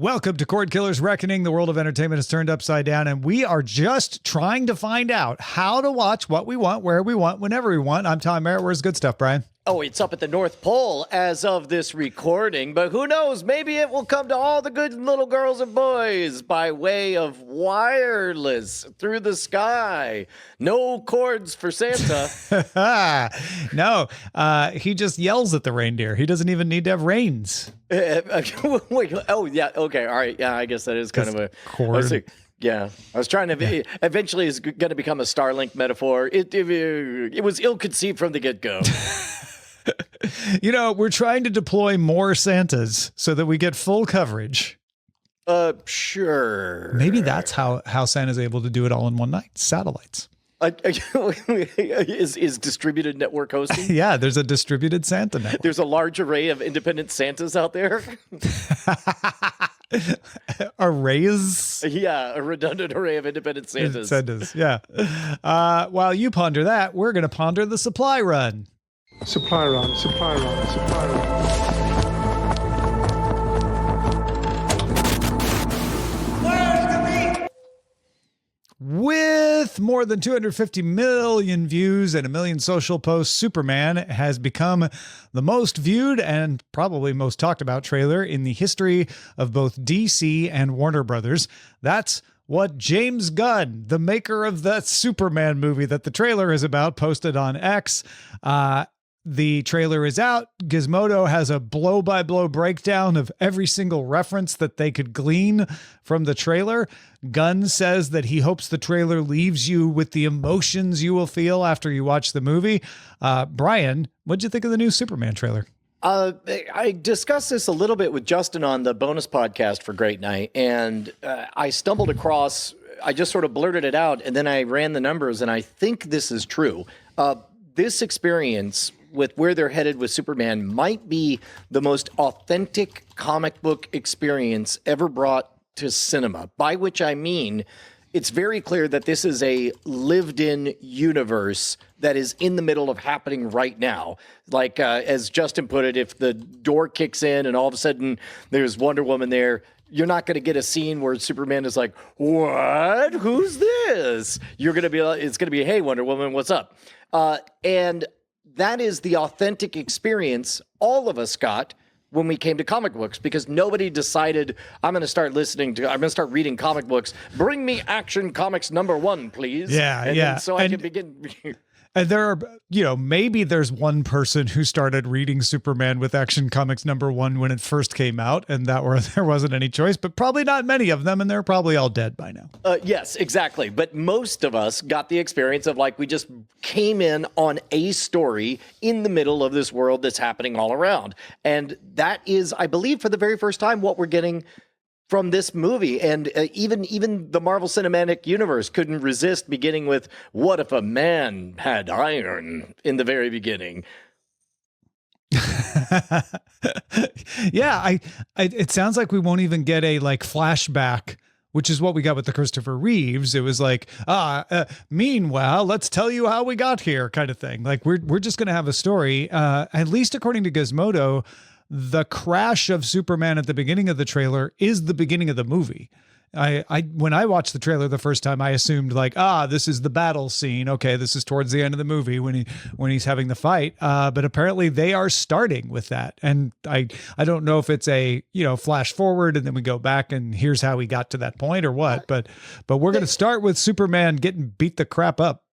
Welcome to Cordkillers Reckoning. The world of entertainment is turned upside down, and we are just trying to find out how to watch what we want, where we want, whenever we want. I'm Tom Merritt. Where's good stuff, Brian? Oh, it's up at the North Pole as of this recording, but who knows? Maybe it will come to all the good little girls and boys by way of wireless through the sky. No cords for Santa. No, he just yells at the reindeer. He doesn't even need to have reins. Wait, oh, yeah, okay, all right. Yeah, I guess that is kind of a cord. Yeah, I was trying to. Eventually, it's going to become a Starlink metaphor. It was ill-conceived from the get-go. You know, we're trying to deploy more Santas so that we get full coverage. Sure. Maybe that's how Santa's able to do it all in one night. Satellites. Is distributed network hosting? Yeah, there's a distributed Santa network. There's a large array of independent Santas out there. Arrays? Yeah, a redundant array of independent Santas. Santas, yeah. While you ponder that, we're going to ponder the supply run. Supply run, supply run, supply run. With more than 250 million views and 1 million social posts, Superman has become the most viewed and probably most talked about trailer in the history of both DC and Warner Brothers. That's what James Gunn, the maker of the Superman movie that the trailer is about, posted on X. The trailer is out. Gizmodo has a blow-by-blow breakdown of every single reference that they could glean from the trailer. Gunn says that he hopes the trailer leaves you with the emotions you will feel after you watch the movie. Brian, what'd you think of the new Superman trailer? I discussed this a little bit with Justin on the bonus podcast for Great Night, and I stumbled across, I just sort of blurted it out, and then I ran the numbers, and I think this is true. This experience with where they're headed with Superman might be the most authentic comic book experience ever brought to cinema, by which I mean it's very clear that this is a lived-in universe that is in the middle of happening right now. Like, as Justin put it, if the door kicks in and all of a sudden there's Wonder Woman there, you're not going to get a scene where Superman is like, what? Who's this? You're going to be like, it's going to be, hey, Wonder Woman, what's up? And that is the authentic experience all of us got when we came to comic books, because nobody decided, I'm going to start reading comic books. Bring me Action Comics #1, please. Yeah, and yeah. So I can begin. And there are, maybe there's one person who started reading Superman with Action Comics #1 when it first came out, and there wasn't any choice, but probably not many of them, and they're probably all dead by now. Yes, exactly. But most of us got the experience of, like, we just came in on a story in the middle of this world that's happening all around. And that is, I believe, for the very first time, what we're getting from this movie. And even the Marvel Cinematic Universe couldn't resist beginning with, what if a man had iron in the very beginning? Yeah, it sounds like we won't even get a flashback, which is what we got with the Christopher Reeves. It was like, meanwhile, let's tell you how we got here kind of thing. Like, we're just going to have a story, at least according to Gizmodo. The crash of Superman at the beginning of the trailer is the beginning of the movie. When I watched the trailer the first time, I assumed this is the battle scene. Okay, this is towards the end of the movie when he's having the fight. But apparently they are starting with that. And I don't know if it's a, flash forward and then we go back and here's how we got to that point or what. But we're going to start with Superman getting beat the crap up.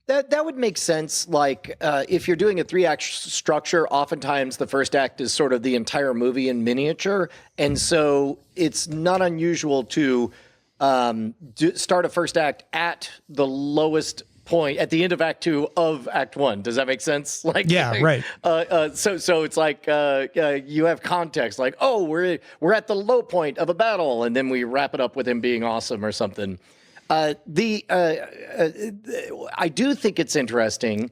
That would make sense. Like, if you're doing a 3-act structure, oftentimes the first act is sort of the entire movie in miniature. And so it's not unusual to start a first act at the lowest point, at the end of Act 2 of Act 1. Does that make sense? Like, yeah, right. So it's like you have context, like, oh, we're at the low point of a battle, and then we wrap it up with him being awesome or something. I do think it's interesting,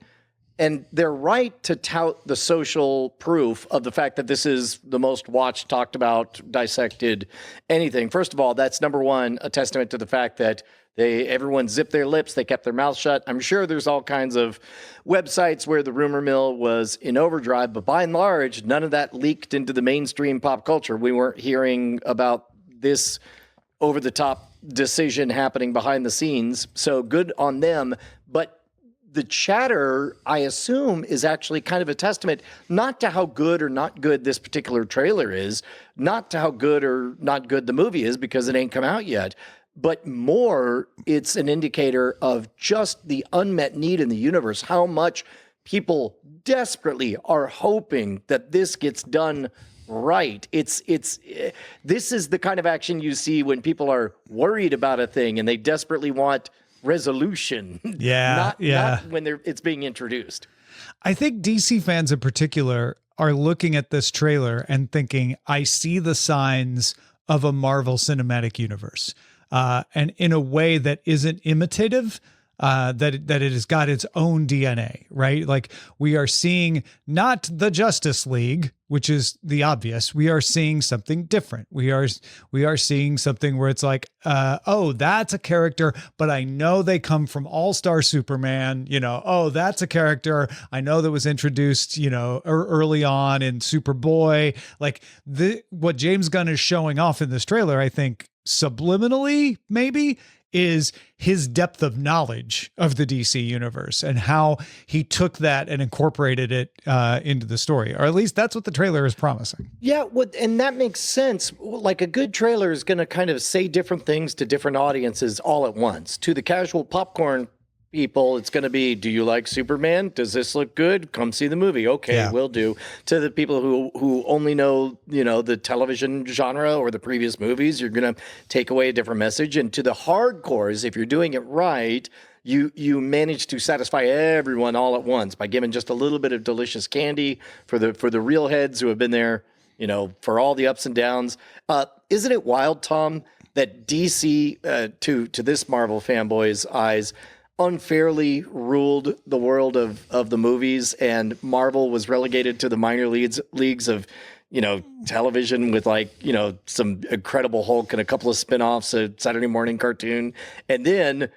and they're right to tout the social proof of the fact that this is the most watched, talked about, dissected anything. First of all, that's #1, a testament to the fact that everyone zipped their lips, they kept their mouth shut. I'm sure there's all kinds of websites where the rumor mill was in overdrive, but by and large, none of that leaked into the mainstream pop culture. We weren't hearing about this over the top decision happening behind the scenes. So good on them. But the chatter, I assume, is actually kind of a testament not to how good or not good this particular trailer is, not to how good or not good the movie is because it ain't come out yet, but more it's an indicator of just the unmet need in the universe, how much people desperately are hoping that this gets done right. This is the kind of action you see when people are worried about a thing and they desperately want resolution. Yeah. Not when it's being introduced. I think DC fans in particular are looking at this trailer and thinking, I see the signs of a Marvel Cinematic Universe. And in a way that isn't imitative, that it has got its own DNA, right? Like we are seeing not the Justice League, which is the obvious. We are seeing something different. We are seeing something where it's like, oh, that's a character, but I know they come from All-Star Superman. Oh, that's a character I know that was introduced, early on in Superboy. Like what James Gunn is showing off in this trailer, I think subliminally maybe, is his depth of knowledge of the DC universe and how he took that and incorporated it into the story, or at least that's what the trailer is promising. Yeah, and that makes sense. Like a good trailer is going to kind of say different things to different audiences all at once. To the casual popcorn people, it's going to be, do you like Superman? Does this look good? Come see the movie. Okay, yeah. Will do. To the people who only know, the television genre or the previous movies, you're going to take away a different message. And to the hardcores, if you're doing it right, you manage to satisfy everyone all at once by giving just a little bit of delicious candy for the real heads who have been there, for all the ups and downs. Isn't it wild, Tom, that DC, to this Marvel fanboy's eyes, unfairly ruled the world of the movies, and Marvel was relegated to the minor leagues of, television with some Incredible Hulk and a couple of spinoffs, a Saturday morning cartoon. And then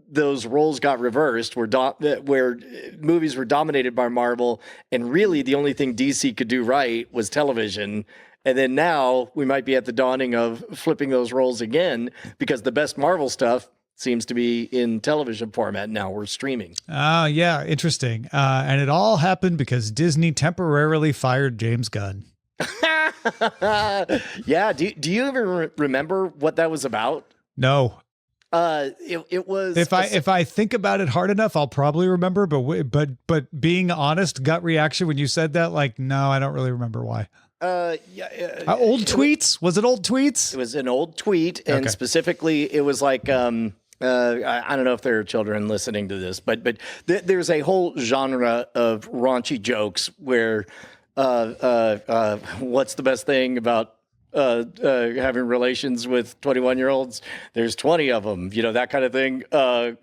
those roles got reversed where movies were dominated by Marvel. And really the only thing DC could do right was television. And then now we might be at the dawning of flipping those roles again, because the best Marvel stuff seems to be in television format now. We're streaming. Yeah, interesting. And it all happened because Disney temporarily fired James Gunn. Yeah. Do you even remember what that was about? No. It was. If I think about it hard enough, I'll probably remember. But being honest, gut reaction when you said that, no, I don't really remember why. Old tweets? Was it old tweets? It was an old tweet, and specifically, it was like. I don't know if there are children listening to this, but there's a whole genre of raunchy jokes where what's the best thing about having relations with 21-year-olds? There's 20 of them, that kind of thing. But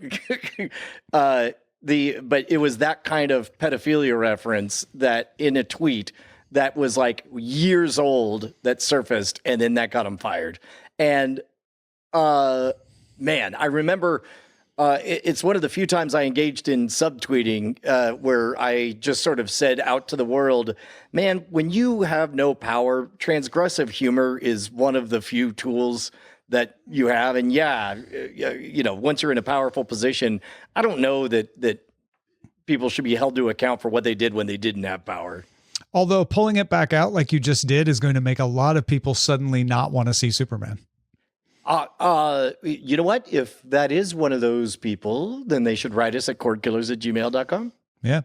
it was that kind of pedophilia reference that in a tweet that was years old that surfaced, and then that got him fired. And man, I remember it's one of the few times I engaged in subtweeting where I just sort of said out to the world, man, when you have no power, transgressive humor is one of the few tools that you have. And once you're in a powerful position, I don't know that people should be held to account for what they did when they didn't have power. Although pulling it back out like you just did is going to make a lot of people suddenly not want to see Superman. You know what? If that is one of those people, then they should write us at cordkillers@gmail.com. Yeah.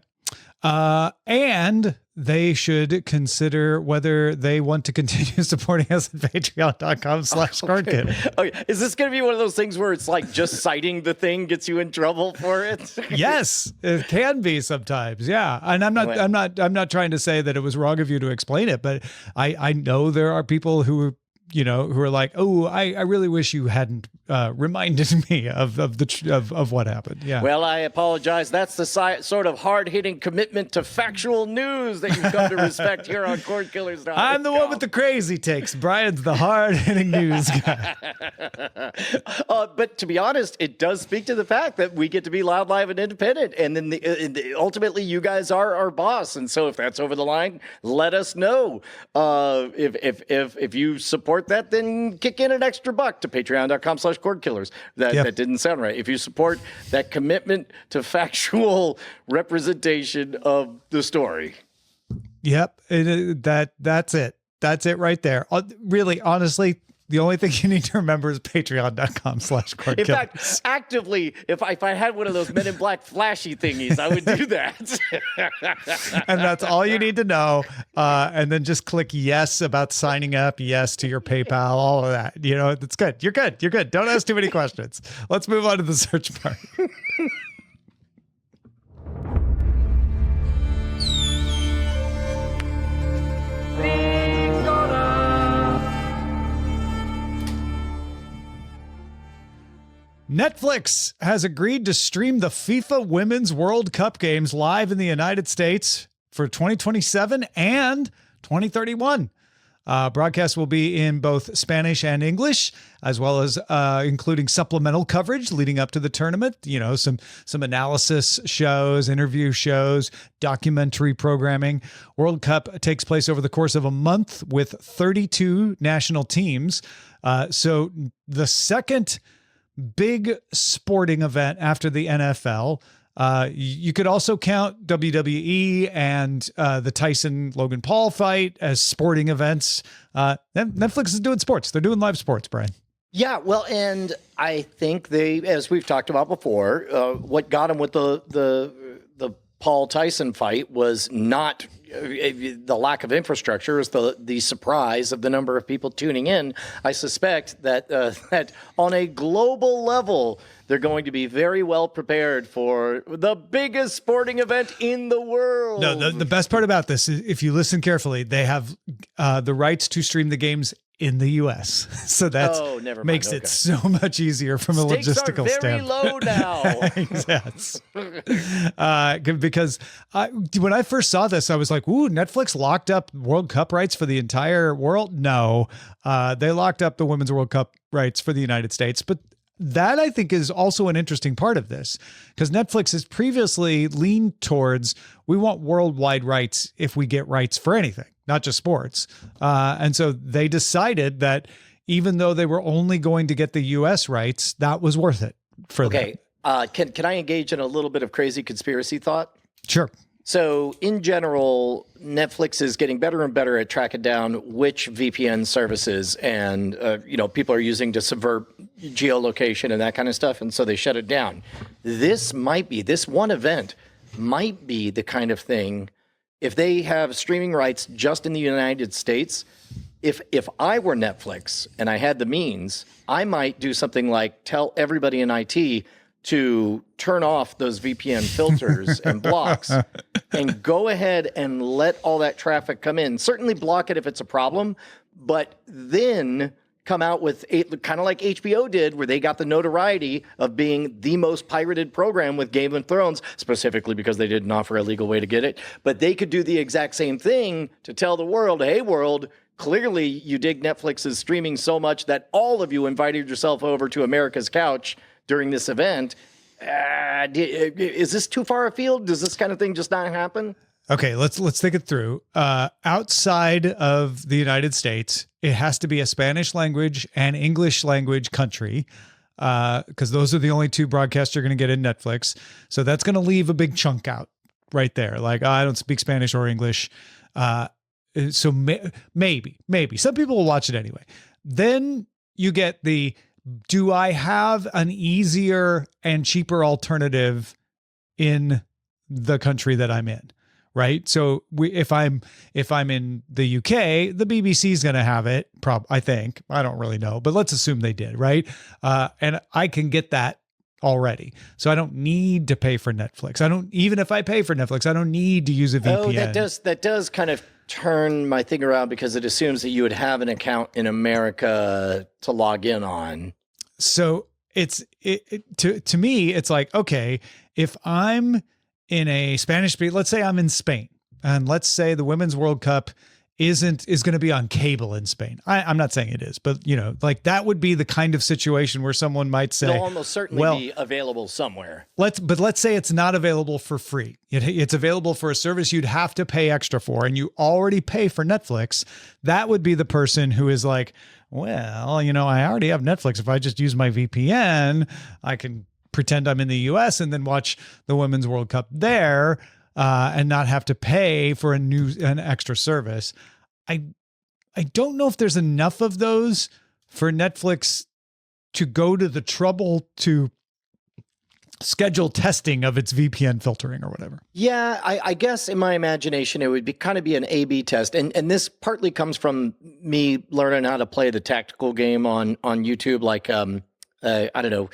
And they should consider whether they want to continue supporting us at patreon.com/cordkillers. Okay. Is this going to be one of those things where it's just citing the thing gets you in trouble for it? Yes, it can be sometimes. Yeah. And I'm not trying to say that it was wrong of you to explain it, but I know there are people who are like, oh, I really wish you hadn't reminded me of what happened. Yeah. Well, I apologize. That's the sort of hard-hitting commitment to factual news that you've come to respect here on Cordkillers. I'm the one with the crazy takes. Brian's the hard-hitting news guy. But to be honest, it does speak to the fact that we get to be loud, live, and independent. And then ultimately, you guys are our boss. And so if that's over the line, let us know. If you support that, then kick in an extra buck to patreon.com/Cordkillers. That didn't sound right. If you support that commitment to factual representation of the story. Yep. That's it. That's it right there. Really, honestly, the only thing you need to remember is patreon.com/Cordkillers. In fact, actively, if I had one of those Men in Black flashy thingies, I would do that. And that's all you need to know. And then just click yes about signing up, yes to your PayPal, all of that. You know, it's good. You're good. You're good. Don't ask too many questions. Let's move on to the search part. Netflix has agreed to stream the FIFA Women's World Cup games live in the United States for 2027 and 2031. Broadcast will be in both Spanish and English, as well as including supplemental coverage leading up to the tournament. You know, some analysis shows, interview shows, documentary programming. World Cup takes place over the course of a month with 32 national teams. So the second big sporting event after the NFL. You could also count WWE and the Tyson-Logan Paul fight as sporting events. Netflix is doing sports. They're doing live sports, Brian. Yeah, well, and I think they, as we've talked about before, what got them with the Paul Tyson fight was not the lack of infrastructure, is the surprise of the number of people tuning in. I suspect that that on a global level, they're going to be very well prepared for the biggest sporting event in the world. No, the best part about this is, if you listen carefully, they have the rights to stream the games in the U.S. So that makes it so much easier from a logistical standpoint. Low now. Yes. Because when I first saw this, I was like, ooh, Netflix locked up World Cup rights for the entire world? No, they locked up the Women's World Cup rights for the United States. But that, I think, is also an interesting part of this, because Netflix has previously leaned towards, we want worldwide rights if we get rights for anything, not just sports. And so they decided that even though they were only going to get the U.S. rights, that was worth it for them. Okay. Can I engage in a little bit of crazy conspiracy thought? Sure. So in general, Netflix is getting better and better at tracking down which VPN services and people are using to subvert geolocation and that kind of stuff, and so they shut it down. This one event might be the kind of thing, if they have streaming rights just in the United States. If I were Netflix and I had the means, I might do something like tell everybody in IT to turn off those VPN filters and blocks and go ahead and let all that traffic come in. Certainly block it if it's a problem, but then come out with kind of like HBO did, where they got the notoriety of being the most pirated program with Game of Thrones, specifically because they didn't offer a legal way to get it. But they could do the exact same thing to tell the world, hey, world, clearly you dig Netflix's streaming so much that all of you invited yourself over to America's Couch during this event. Is this too far afield? Does this kind of thing just not happen? Okay, let's think it through. Outside of the United States, it has to be a Spanish language and English language country, because those are the only two broadcasts you're going to get in Netflix. So that's going to leave a big chunk out right there. Like, I don't speak Spanish or English. So maybe some people will watch it anyway. Then you get do I have an easier and cheaper alternative in the country that I'm in? Right. So if I'm in the UK, the BBC is going to have it. I think, I don't really know, but let's assume they did. Right. And I can get that already. So I don't need to pay for Netflix. Even if I pay for Netflix, I don't need to use a VPN. Oh, that does kind of turn my thing around, because it assumes that you would have an account in America to log in on. So to me, it's like, okay, if I'm in a Spanish speak, let's say I'm in Spain, and let's say the Women's World Cup is going to be on cable in Spain. I'm not saying it is, but like that would be the kind of situation where someone might say, it'll almost certainly be available somewhere. Let's say it's not available for free. It's available for a service you'd have to pay extra for, and you already pay for Netflix. That would be the person who is like, well, I already have Netflix. If I just use my VPN, I can pretend I'm in the US and then watch the Women's World Cup there. And not have to pay for an extra service. I don't know if there's enough of those for Netflix to go to the trouble to schedule testing of its VPN filtering or whatever. Yeah, I guess in my imagination, it would be kind of be an A/B test. And this partly comes from me learning how to play the tactical game on YouTube, like, I don't know.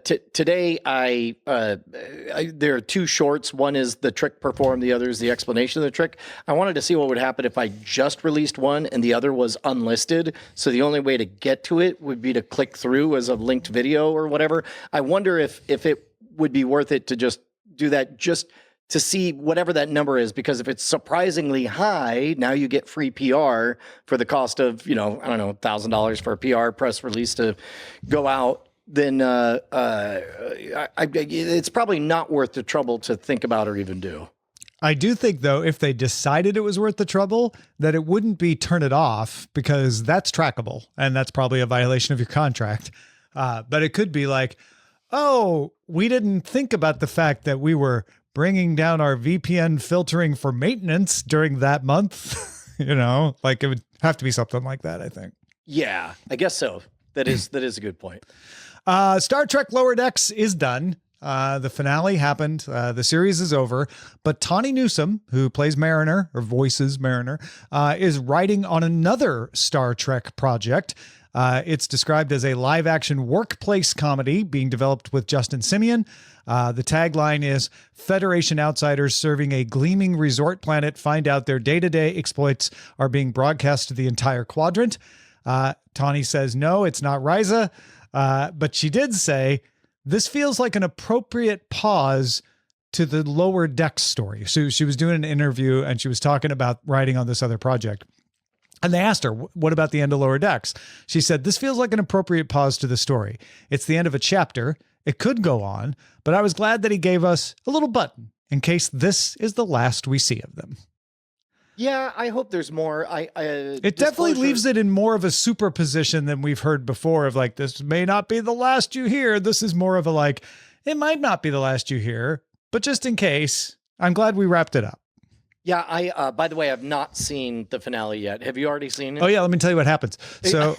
Today, there are two shorts. One is the trick performed. The other is the explanation of the trick. I wanted to see what would happen if I just released one and the other was unlisted. So the only way to get to it would be to click through as a linked video or whatever. I wonder if it would be worth it to just do that just to see whatever that number is, because if it's surprisingly high, now you get free PR for the cost of, I don't know, $1,000 for a PR press release to go out, then it's probably not worth the trouble to think about or even do. I do think, though, if they decided it was worth the trouble, that it wouldn't be turn it off, because that's trackable and that's probably a violation of your contract. But it could be like, oh, we didn't think about the fact that we were bringing down our VPN filtering for maintenance during that month. Like it would have to be something like that, I think. Yeah, I guess so. That is a good point. Star Trek Lower Decks is done. The finale happened. The series is over, but Tawny Newsome, who plays Mariner or voices Mariner, is writing on another Star Trek project. It's described as a live-action workplace comedy being developed with Justin Simeon. The tagline is, Federation outsiders serving a gleaming resort planet find out their day-to-day exploits are being broadcast to the entire quadrant. Tawny says, no, it's not Ryza. But she did say, this feels like an appropriate pause to the Lower Decks story. So she was doing an interview and she was talking about writing on this other project. And they asked her, what about the end of Lower Decks? She said, this feels like an appropriate pause to the story. It's the end of a chapter. It could go on, but I was glad that he gave us a little button in case this is the last we see of them. Yeah, I hope there's more. It definitely leaves it in more of a superposition than we've heard before of like, this may not be the last you hear. This is more of a like, it might not be the last you hear, but just in case, I'm glad we wrapped it up. Yeah, I by the way, I've not seen the finale yet. Have you already seen it? Oh yeah, let me tell you what happens. So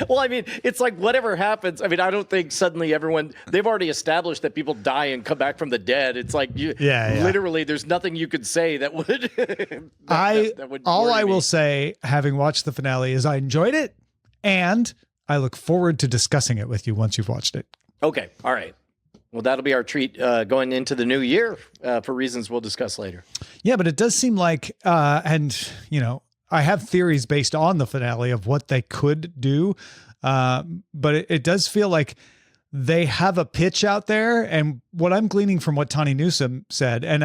well, I mean, it's like whatever happens. I mean, I don't think suddenly they've already established that people die and come back from the dead. It's like literally there's nothing you could say that would that would all I me. will say, having watched the finale, is I enjoyed it and I look forward to discussing it with you once you've watched it. Okay. All right. Well, that'll be our treat going into the new year for reasons we'll discuss later. Yeah, but it does seem like, and I have theories based on the finale of what they could do, but it does feel like they have a pitch out there. And what I'm gleaning from what Tawny Newsome said, and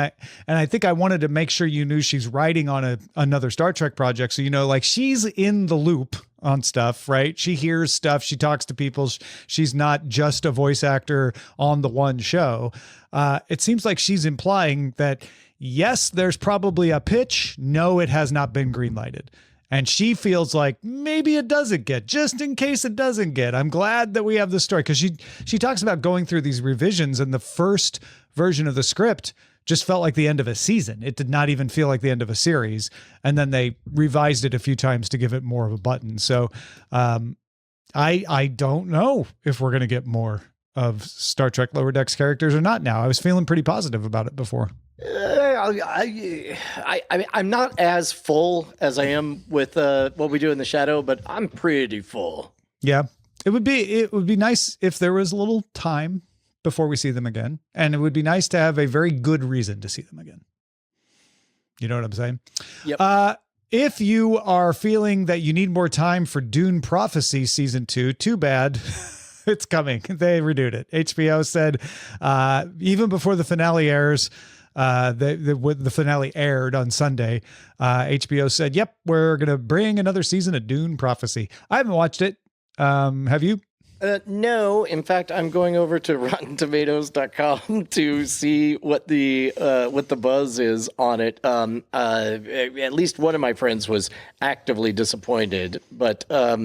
I think I wanted to make sure you knew she's writing on another Star Trek project, so like she's in the loop on stuff, right? She hears stuff. She talks to people. She's not just a voice actor on the one show. It seems like she's implying that, yes, there's probably a pitch. No, it has not been greenlighted. And she feels like maybe it doesn't get, just in case it doesn't get. I'm glad that we have this story, because she talks about going through these revisions, and the first version of the script just felt like the end of a season. It did not even feel like the end of a series. And then they revised it a few times to give it more of a button. So I don't know if we're going to get more of Star Trek Lower Decks characters or not now. I was feeling pretty positive about it before. I'm not as full as I am with what we do in the shadow, but I'm pretty full. Yeah, it would be nice if there was a little time before we see them again. And it would be nice to have a very good reason to see them again. You know what I'm saying? Yep. If you are feeling that you need more time for Dune Prophecy Season 2, too bad. It's coming. They renewed it. HBO said even before the finale airs, the finale aired on Sunday, HBO said, yep, we're going to bring another season of Dune Prophecy. I haven't watched it. Have you? No. In fact, I'm going over to RottenTomatoes.com to see what the buzz is on it. At least one of my friends was actively disappointed, but not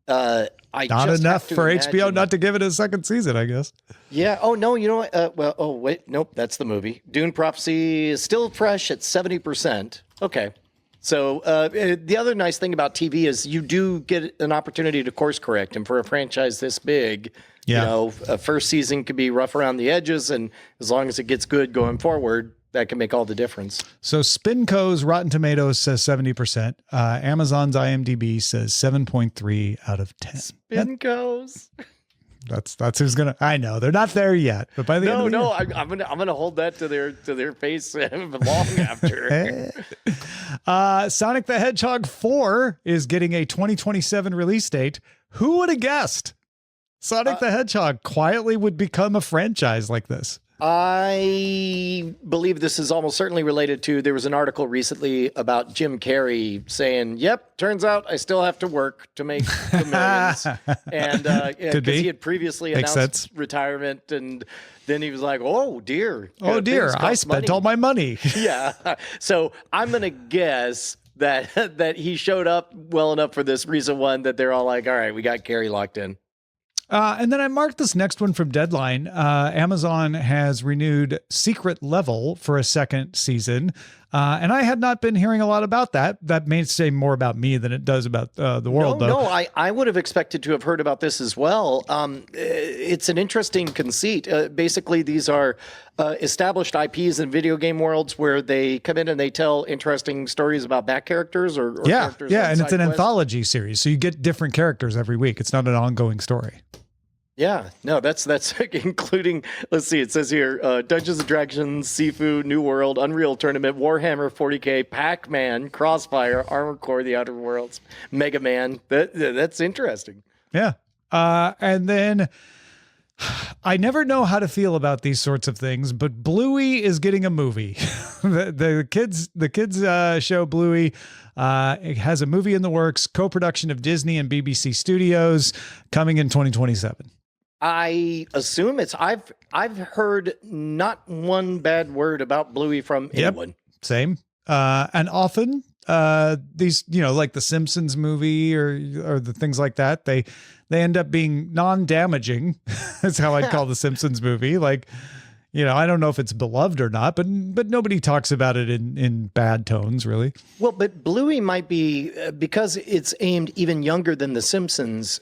enough for HBO not to give it a second season, I guess. Yeah. Oh, no, you know what? Wait. Nope. That's the movie. Dune Prophecy is still fresh at 70%. Okay. So the other nice thing about TV is you do get an opportunity to course correct. And for a franchise this big, you know, a first season could be rough around the edges. And as long as it gets good going forward, that can make all the difference. So Spinco's Rotten Tomatoes says 70%. Amazon's IMDb says 7.3 out of 10. Spinco's. That's who's gonna. I know they're not there yet, but by the end of the year. I'm gonna hold that to their face long after. Sonic the Hedgehog 4 is getting a 2027 release date. Who would have guessed? Sonic the Hedgehog quietly would become a franchise like this. I believe this is almost certainly related to, there was an article recently about Jim Carrey saying, yep, turns out I still have to work to make the millions. And because he had previously announced retirement, and then he was like, oh dear. I spent all my money. Yeah. So I'm going to guess that he showed up well enough for this recent one that they're all like, all right, we got Carrey locked in. And then I marked this next one from Deadline. Amazon has renewed Secret Level for a second season. And I had not been hearing a lot about that. That may say more about me than it does about the world, though. No, I would have expected to have heard about this as well. It's an interesting conceit. Basically, these are established IPs in video game worlds where they come in and they tell interesting stories about back characters or characters. Yeah, and it's an anthology series, so you get different characters every week. It's not an ongoing story. Yeah, no, that's including, let's see, it says here, Dungeons & Dragons, Sifu, New World, Unreal Tournament, Warhammer 40K, Pac-Man, Crossfire, Armored Core, The Outer Worlds, Mega Man. That's interesting. Yeah. And then I never know how to feel about these sorts of things, but Bluey is getting a movie. the kids show Bluey it has a movie in the works, co-production of Disney and BBC Studios, coming in 2027. I assume it's. I've heard not one bad word about Bluey from anyone. Same. And often these, like the Simpsons movie or the things like that, they end up being non-damaging. That's how I'd call the Simpsons movie. Like, I don't know if it's beloved or not, but nobody talks about it in bad tones, really. Well, but Bluey might be, because it's aimed even younger than The Simpsons,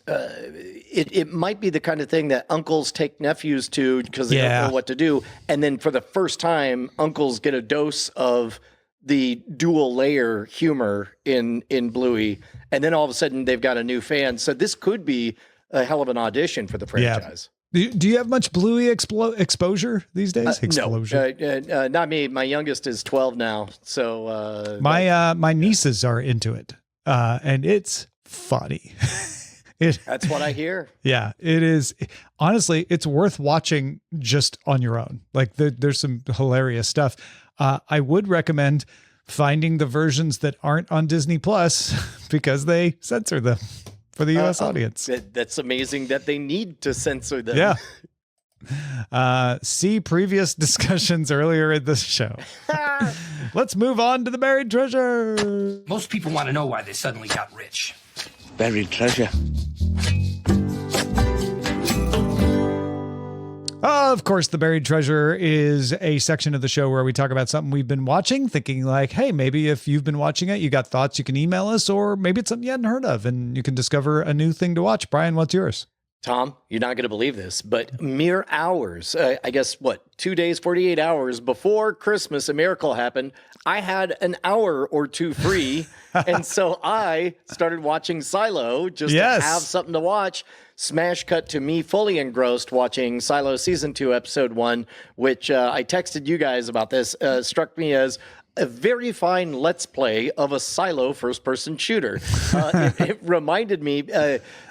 it might be the kind of thing that uncles take nephews to because they don't know what to do. And then for the first time, uncles get a dose of the dual layer humor in Bluey. And then all of a sudden they've got a new fan. So this could be a hell of an audition for the franchise. Do you have much Bluey exposure these days? No, not me. My youngest is 12 now. So my nieces are into it, and it's funny. That's what I hear. Yeah, it is. Honestly, it's worth watching just on your own. Like there's some hilarious stuff. I would recommend finding the versions that aren't on Disney Plus because they censor them for the U.S. audience. That's amazing that they need to censor them. Yeah. See previous discussions earlier in this show. Let's move on to the buried treasure. Most people want to know why they suddenly got rich. Buried treasure. Of course, the buried treasure is a section of the show where we talk about something we've been watching, thinking like, hey, maybe if you've been watching it, you got thoughts, you can email us, or maybe it's something you hadn't heard of and you can discover a new thing to watch. Brian, what's yours? Tom, you're not going to believe this, but mere hours, I guess, 2 days, 48 hours before Christmas, a miracle happened. I had an hour or two free. And so I started watching Silo just to have something to watch. Smash cut to me fully engrossed watching Silo Season 2, Episode 1, which I texted you guys about this, struck me as a very fine Let's Play of a Silo first-person shooter. It reminded me,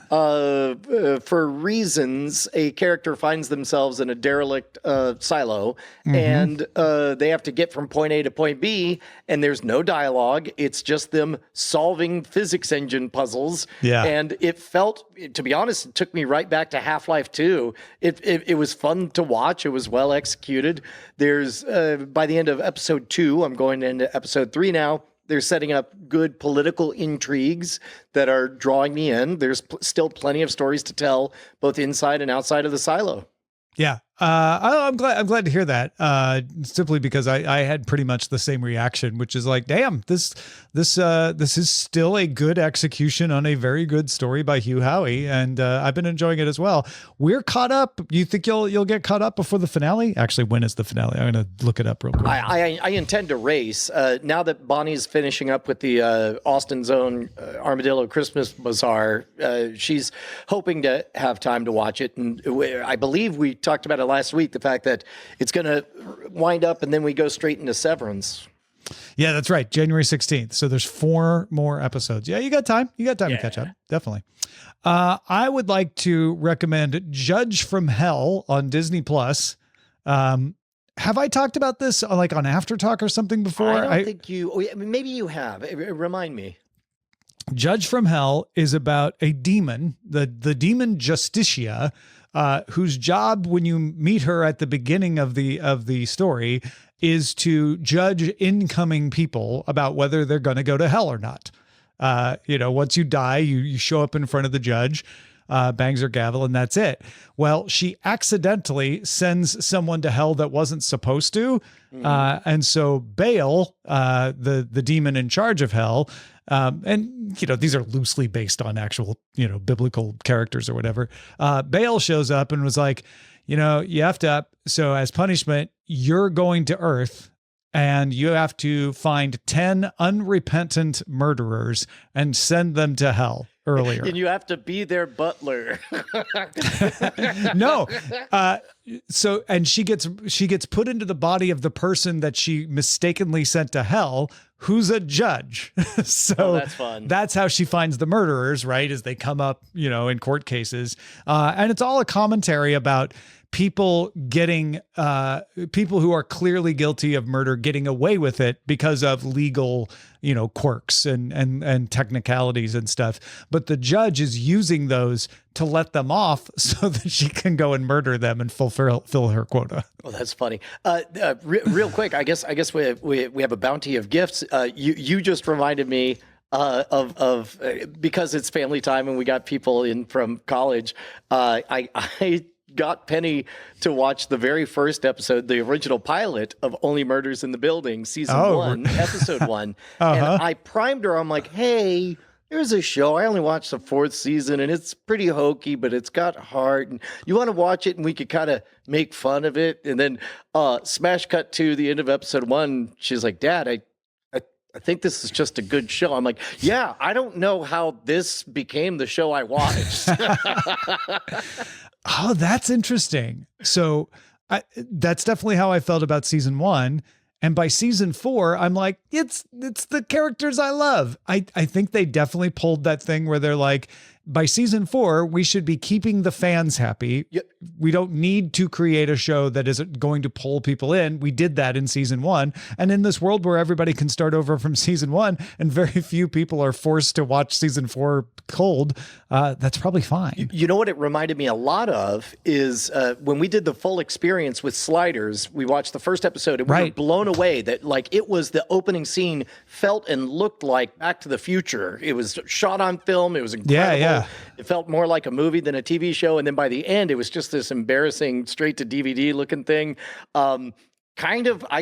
for reasons, a character finds themselves in a derelict silo, and they have to get from point A to point B, and there's no dialogue. It's just them solving physics engine puzzles. Yeah. And it felt, to be honest, it took me right back to Half-Life 2. It was fun to watch. It was well executed. There's, by the end of episode 2, I'm going into episode 3 now, they're setting up good political intrigues that are drawing me in. There's still plenty of stories to tell, both inside and outside of the silo. Yeah. I'm glad to hear that. Simply because I had pretty much the same reaction, which is like, damn, this is still a good execution on a very good story by Hugh Howey, and I've been enjoying it as well. We're caught up. You think you'll get caught up before the finale? Actually, when is the finale? I'm gonna look it up real quick. I intend to race now that Bonnie's finishing up with the Austin's own Armadillo Christmas Bazaar. She's hoping to have time to watch it, and I believe we talked about it last week, the fact that it's going to wind up and then we go straight into Severance. Yeah, that's right. January 16th. So there's 4 more episodes. Yeah, you got time. You got time to catch up. Definitely. I would like to recommend Judge from Hell on Disney Plus. Have I talked about this like on After Talk or something before? I don't think you, maybe you have. Remind me. Judge from Hell is about a demon, the demon Justitia, whose job when you meet her at the beginning of the story is to judge incoming people about whether they're going to go to hell or not. Once you die, you show up in front of the judge, bangs her gavel, and that's it. Well, she accidentally sends someone to hell that wasn't supposed to. And so Baal, the demon in charge of hell, and these are loosely based on actual, biblical characters or whatever. Baal shows up and was like, you effed up. So as punishment, you're going to Earth and you have to find 10 unrepentant murderers and send them to hell earlier. And you have to be their butler. No. And she gets put into the body of the person that she mistakenly sent to hell, who's a judge. So that's fun. That's how she finds the murderers, right? As they come up, in court cases. And it's all a commentary about people who are clearly guilty of murder getting away with it because of legal, quirks and technicalities and stuff. But the judge is using those to let them off so that she can go and murder them and fulfill her quota. Oh, that's funny. Real quick, I guess we have a bounty of gifts. You just reminded me of because it's family time and we got people in from college. I got Penny to watch the very first episode, the original pilot of Only Murders in the Building, season 1, episode 1. And I primed her. I'm like, hey, there's a show. I only watched the 4th season and it's pretty hokey, but it's got heart. And you want to watch it and we could kind of make fun of it. And then smash cut to the end of episode 1. She's like, Dad, I think this is just a good show. I'm like, yeah, I don't know how this became the show I watched. Oh, that's interesting. So that's definitely how I felt about season 1. And by season 4, I'm like, it's the characters I love. I think they definitely pulled that thing where they're like, by season 4, we should be keeping the fans happy. Yep. We don't need to create a show that isn't going to pull people in. We did that in season 1. And in this world where everybody can start over from season 1 and very few people are forced to watch season 4 cold, that's probably fine. You know what it reminded me a lot of is when we did the full experience with Sliders, we watched the first episode and we were blown away that like it was the opening scene felt and looked like Back to the Future. It was shot on film. It was incredible. Yeah. It felt more like a movie than a TV show. And then by the end, it was just this embarrassing straight to DVD looking thing. I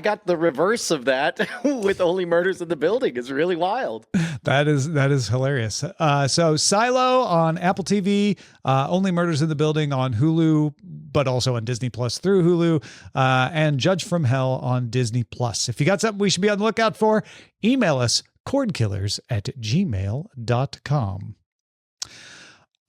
got the reverse of that with Only Murders in the Building. It's really wild. That is hilarious. So Silo on Apple TV, Only Murders in the Building on Hulu, but also on Disney Plus through Hulu, and Judge from Hell on Disney Plus. If you got something we should be on the lookout for, email us cordkillers@gmail.com.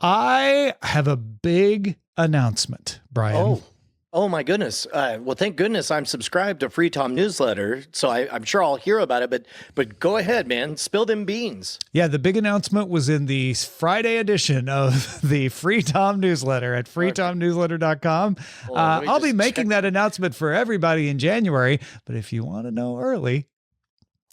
I have a big announcement, Brian. Oh, Oh my goodness! Well, thank goodness I'm subscribed to Free Tom newsletter, so I'm sure I'll hear about it. But go ahead, man, spill them beans. Yeah, the big announcement was in the Friday edition of the Free Tom newsletter at freetomnewsletter.com. I'll be making that announcement for everybody in January, but if you want to know early,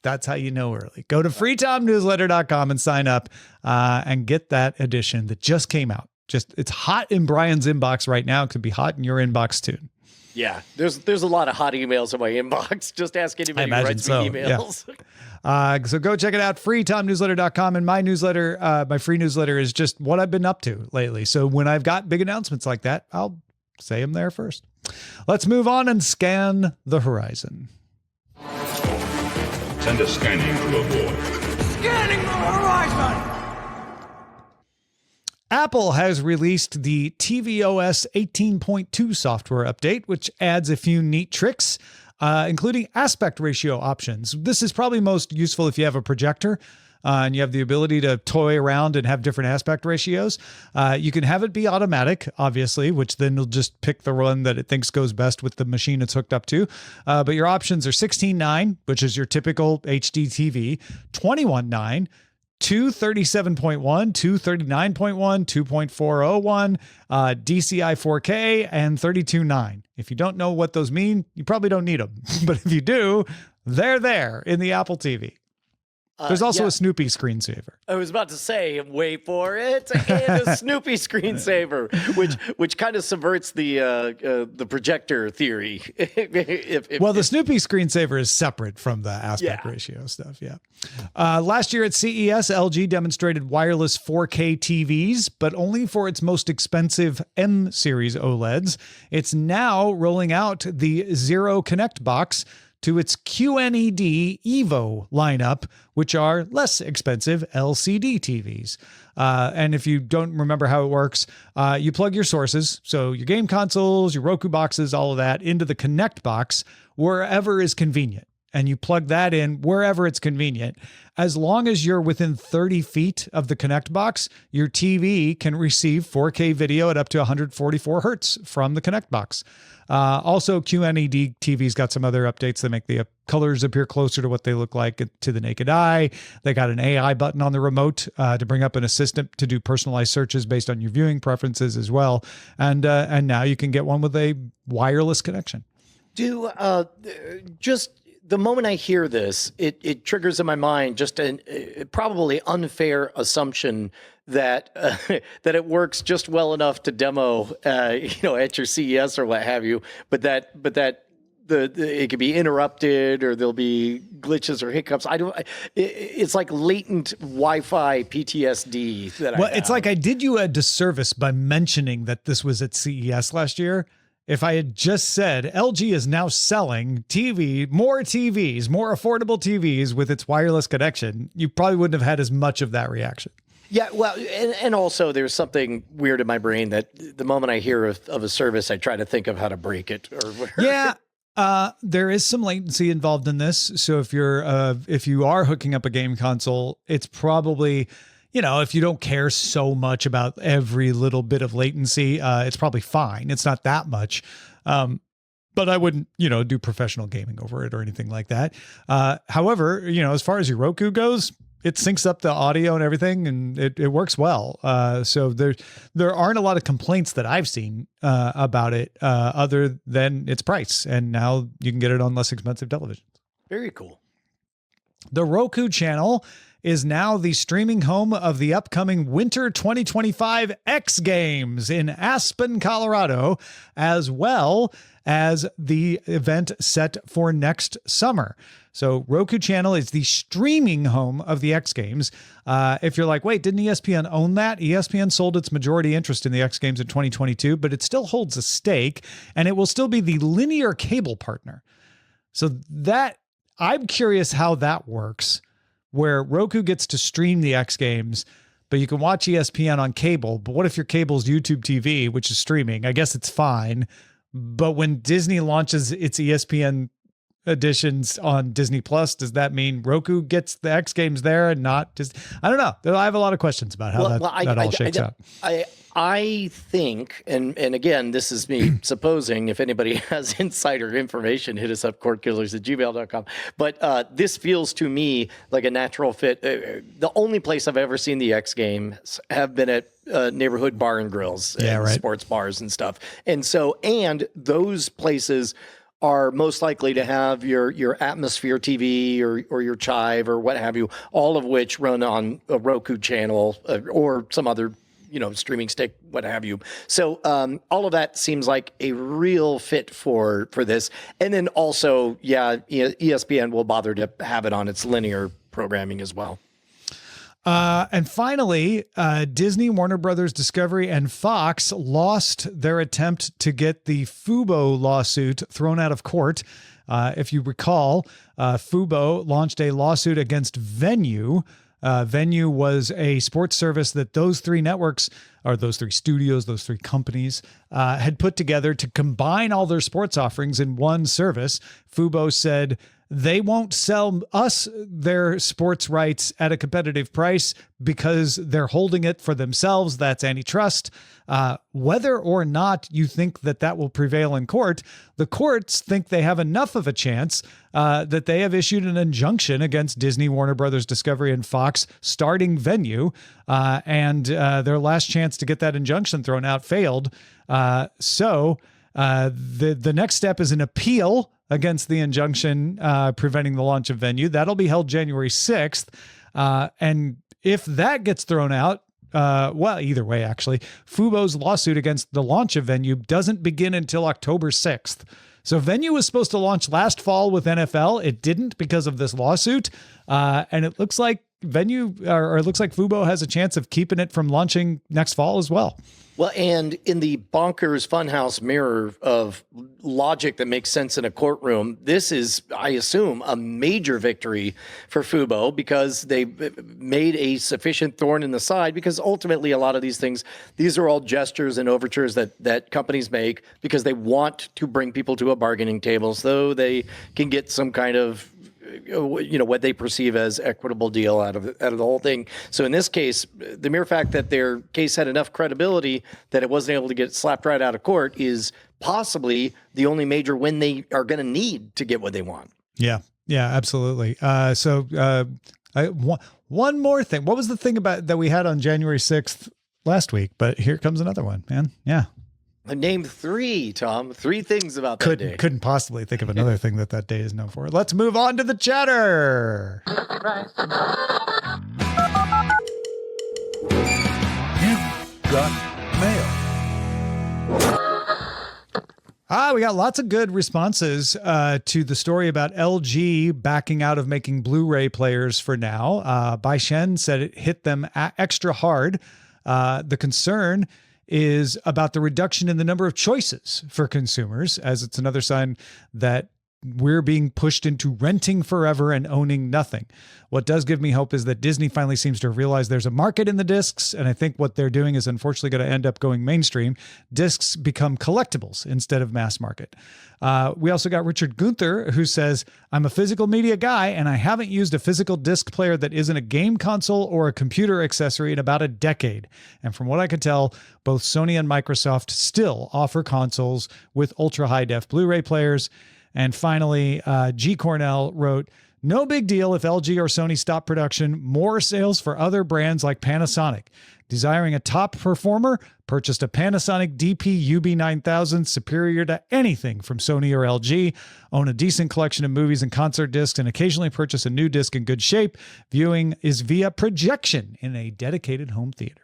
that's how you know early. Go to freetomnewsletter.com and sign up and get that edition that just came out. It's hot in Brian's inbox right now. It could be hot in your inbox too. Yeah, there's a lot of hot emails in my inbox. Just ask anybody who writes me emails. Yeah. So go check it out, freetomnewsletter.com. And my newsletter, my free newsletter is just what I've been up to lately. So when I've got big announcements like that, I'll say them there first. Let's move on and scan the horizon. Send a scanning to avoid. Scanning the horizon! Apple has released the tvOS 18.2 software update, which adds a few neat tricks, including aspect ratio options. This is probably most useful if you have a projector and you have the ability to toy around and have different aspect ratios. You can have it be automatic, obviously, which then will just pick the one that it thinks goes best with the machine it's hooked up to. But your options are 16:9, which is your typical HD TV, 21:9, 237.1, 239.1, 2.401, DCI 4K, and 32.9. If you don't know what those mean, you probably don't need them. But if you do, they're there in the Apple TV. There's also a Snoopy screensaver. I was about to say, wait for it, and a Snoopy screensaver, which kind of subverts the projector theory. The Snoopy screensaver is separate from the aspect ratio stuff. Yeah. Last year at CES, LG demonstrated wireless 4K TVs, but only for its most expensive M series OLEDs. It's now rolling out the Zero Connect box to its QNED Evo lineup, which are less expensive LCD TVs. And if you don't remember how it works, you plug your sources, so your game consoles, your Roku boxes, all of that, into the Connect box wherever is convenient. And you plug that in wherever it's convenient. As long as you're within 30 feet of the Connect box, your TV can receive 4K video at up to 144 hertz from the Connect box. Also, QNED TV's got some other updates that make the colors appear closer to what they look like to the naked eye. They got an AI button on the remote to bring up an assistant to do personalized searches based on your viewing preferences as well. And now you can get one with a wireless connection. The moment I hear this, it triggers in my mind just a probably unfair assumption that that it works just well enough to demo, at your CES or what have you, but that it could be interrupted or there'll be glitches or hiccups. It's like latent Wi-Fi PTSD that I have. It's like I did you a disservice by mentioning that this was at CES last year. If I had just said LG is now selling more TVs, more affordable TVs with its wireless connection, you probably wouldn't have had as much of that reaction. Yeah, well, and also there's something weird in my brain that the moment I hear of a service, I try to think of how to break it or whatever. Yeah. There is some latency involved in this. So if you are hooking up a game console, it's probably, if you don't care so much about every little bit of latency, it's probably fine. It's not that much. But I wouldn't, do professional gaming over it or anything like that. However, as far as your Roku goes, it syncs up the audio and everything, and it works well. So there aren't a lot of complaints that I've seen about it other than its price. And now you can get it on less expensive televisions. Very cool. The Roku channel is now the streaming home of the upcoming Winter 2025 X Games in Aspen, Colorado, as well as the event set for next summer. So Roku channel is the streaming home of the X Games. If you're like, wait, didn't ESPN own that? ESPN sold its majority interest in the X Games in 2022, but it still holds a stake, and it will still be the linear cable partner. So that I'm curious how that works, where Roku gets to stream the X Games, but you can watch ESPN on cable. But what if your cable's YouTube TV, which is streaming? I guess it's fine. But when Disney launches its ESPN editions on Disney Plus, does that mean Roku gets the X Games there and not Disney? I don't know. I have a lot of questions about how that all shakes out. I think, and again, this is me supposing, if anybody has insider information, hit us up, cordkillers@gmail.com. But this feels to me like a natural fit. The only place I've ever seen the X Games have been at neighborhood bar and grills, and sports bars and stuff. And those places are most likely to have your Atmosphere TV or your Chive or what have you, all of which run on a Roku channel or some other streaming stick, what have you. So all of that seems like a real fit for this. And then also, ESPN will bother to have it on its linear programming as well. And finally, Disney, Warner Brothers Discovery, and Fox lost their attempt to get the Fubo lawsuit thrown out of court. If you recall, Fubo launched a lawsuit against Venue. Venue was a sports service that those three networks, or those three studios, those three companies, had put together to combine all their sports offerings in one service. Fubo said they won't sell us their sports rights at a competitive price because they're holding it for themselves. That's antitrust. Whether or not you think that will prevail in court, the courts think they have enough of a chance that they have issued an injunction against Disney, Warner Brothers Discovery, and Fox starting Venue. And their last chance to get that injunction thrown out failed. So the next step is an appeal against the injunction preventing the launch of Venue. That'll be held January 6th. And if that gets thrown out, either way, actually, Fubo's lawsuit against the launch of Venue doesn't begin until October 6th. So Venue was supposed to launch last fall with NFL. It didn't because of this lawsuit. And it looks like Fubo has a chance of keeping it from launching next fall as well. Well, and in the bonkers funhouse mirror of logic that makes sense in a courtroom, this is, I assume, a major victory for Fubo because they made a sufficient thorn in the side, because ultimately a lot of these things, these are all gestures and overtures that companies make because they want to bring people to a bargaining table so they can get some kind of what they perceive as equitable deal out of the whole thing. So in this case, the mere fact that their case had enough credibility that it wasn't able to get slapped right out of court is possibly the only major win they are going to need to get what they want. Yeah, absolutely. One more thing. What was the thing about that we had on January 6th last week? But here comes another one, man. Yeah. Name three, Tom. Three things about that day. Couldn't possibly think of another thing that day is known for. Let's move on to the chatter. You've got mail. We got lots of good responses to the story about LG backing out of making Blu-ray players for now. Bai Shen said it hit them extra hard. The concern is about the reduction in the number of choices for consumers, as it's another sign that we're being pushed into renting forever and owning nothing. What does give me hope is that Disney finally seems to have realized there's a market in the discs, and I think what they're doing is unfortunately going to end up going mainstream. Discs become collectibles instead of mass market. We also got Richard Gunther, who says, I'm a physical media guy, and I haven't used a physical disc player that isn't a game console or a computer accessory in about a decade. And from what I could tell, both Sony and Microsoft still offer consoles with ultra-high-def Blu-ray players. And finally, G. Cornell wrote, no big deal if LG or Sony stop production, more sales for other brands like Panasonic. Desiring a top performer, purchased a Panasonic DP UB9000 superior to anything from Sony or LG. Own a decent collection of movies and concert discs and occasionally purchase a new disc in good shape. Viewing is via projection in a dedicated home theater.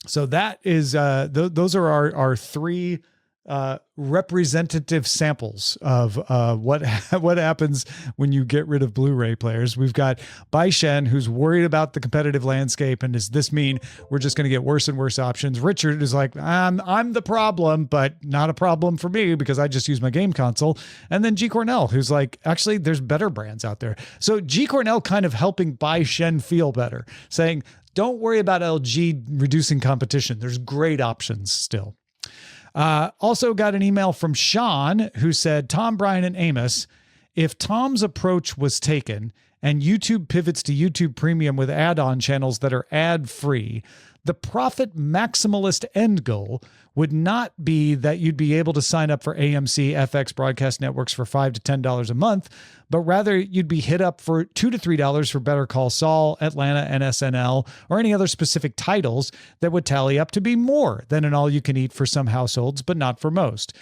So that is, those are our three representative samples of what happens when you get rid of Blu-ray players. We've got Bai Shen, who's worried about the competitive landscape, and does this mean we're just going to get worse and worse options? Richard is like, I'm the problem, but not a problem for me because I just use my game console. And then G. Cornell, who's like, actually, there's better brands out there. So G. Cornell kind of helping Bai Shen feel better, saying, don't worry about LG reducing competition. There's great options still. Also got an email from Sean who said, Tom, Brian, and Amos, if Tom's approach was taken and YouTube pivots to YouTube Premium with add-on channels that are ad-free, the profit maximalist end goal would not be that you'd be able to sign up for AMC FX broadcast networks for $5 to $10 a month, but rather you'd be hit up for $2 to $3 for Better Call Saul, Atlanta, and SNL, or any other specific titles that would tally up to be more than an all-you-can-eat for some households, but not for most.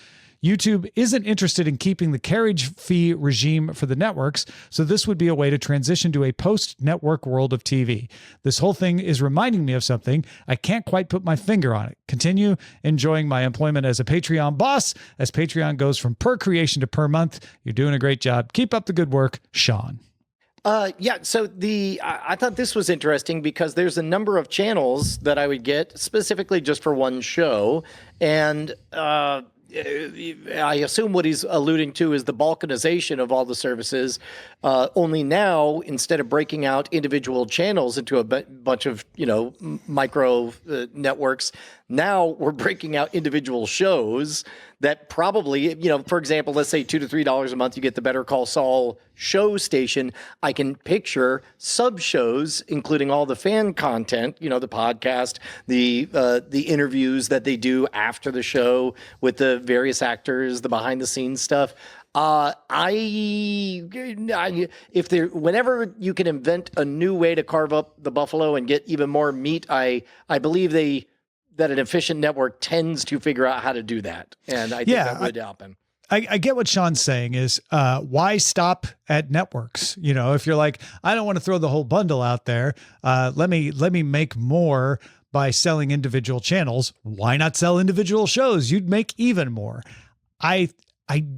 YouTube isn't interested in keeping the carriage fee regime for the networks, so this would be a way to transition to a post-network world of TV. This whole thing is reminding me of something. I can't quite put my finger on it. Continue enjoying my employment as a Patreon boss, as Patreon goes from per creation to per month. You're doing a great job. Keep up the good work, Sean. Yeah, so I thought this was interesting because there's a number of channels that I would get specifically just for one show, and I assume what he's alluding to is the balkanization of all the services. Only now, instead of breaking out individual channels into a bunch of, micro networks, now we're breaking out individual shows that probably, for example, let's say $2 to $3 a month, you get the Better Call Saul show station. I can picture sub shows, including all the fan content, the podcast, the interviews that they do after the show with the various actors, the behind the scenes stuff. Whenever you can invent a new way to carve up the buffalo and get even more meat, I believe that an efficient network tends to figure out how to do that. And I think that would help him. I get what Sean's saying is, why stop at networks? If you're like, I don't want to throw the whole bundle out there. Let me make more by selling individual channels. Why not sell individual shows? You'd make even more. I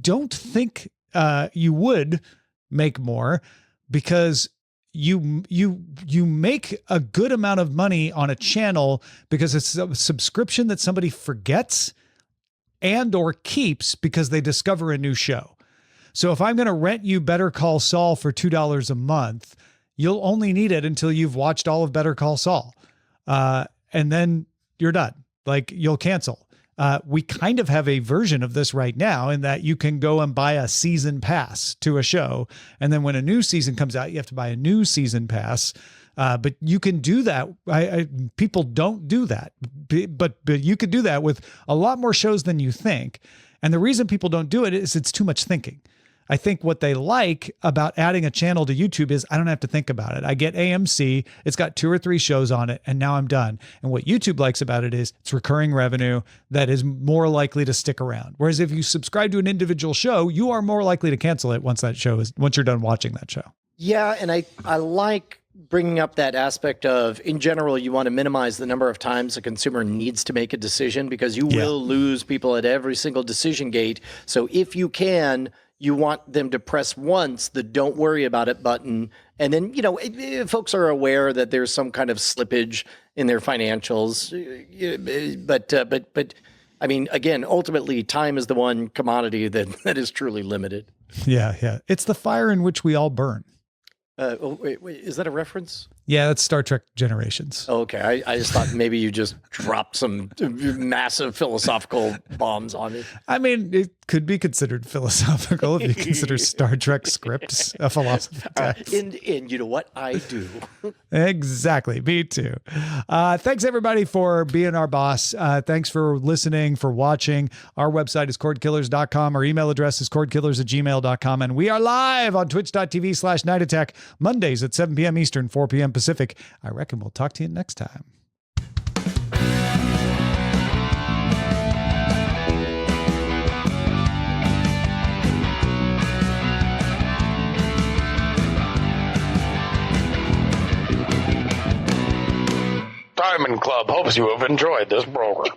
don't think you would make more because you make a good amount of money on a channel because it's a subscription that somebody forgets and or keeps because they discover a new show. So if I'm going to rent you Better Call Saul for $2 a month, you'll only need it until you've watched all of Better Call Saul. And then you're done. Like, you'll cancel. We kind of have a version of this right now in that you can go and buy a season pass to a show. And then when a new season comes out, you have to buy a new season pass. But you can do that. People don't do that, but you could do that with a lot more shows than you think. And the reason people don't do it is it's too much thinking. I think what they like about adding a channel to YouTube is I don't have to think about it. I get AMC, it's got 2 or 3 shows on it, and now I'm done. And what YouTube likes about it is it's recurring revenue that is more likely to stick around. Whereas if you subscribe to an individual show, you are more likely to cancel it once you're done watching that show. Yeah, and I like bringing up that aspect of, in general, you want to minimize the number of times a consumer needs to make a decision because you will lose people at every single decision gate. So if you can, you want them to press once the don't worry about it button. And then, if folks are aware that there's some kind of slippage in their financials. But I mean, again, ultimately, time is the one commodity that is truly limited. Yeah. It's the fire in which we all burn. Wait, is that a reference? Yeah, that's Star Trek Generations. Oh, okay. I just thought maybe you just dropped some massive philosophical bombs on me. I mean, it could be considered philosophical if you consider Star Trek scripts a philosophy text. And you know what? I do. Exactly. Me too. Thanks, everybody, for being our boss. Thanks for listening, for watching. Our website is cordkillers.com. Our email address is cordkillers@gmail.com. And we are live on twitch.tv/Night Attack, Mondays at 7 p.m. Eastern, 4 p.m. Pacific. I reckon we'll talk to you next time. Diamond Club hopes you have enjoyed this program.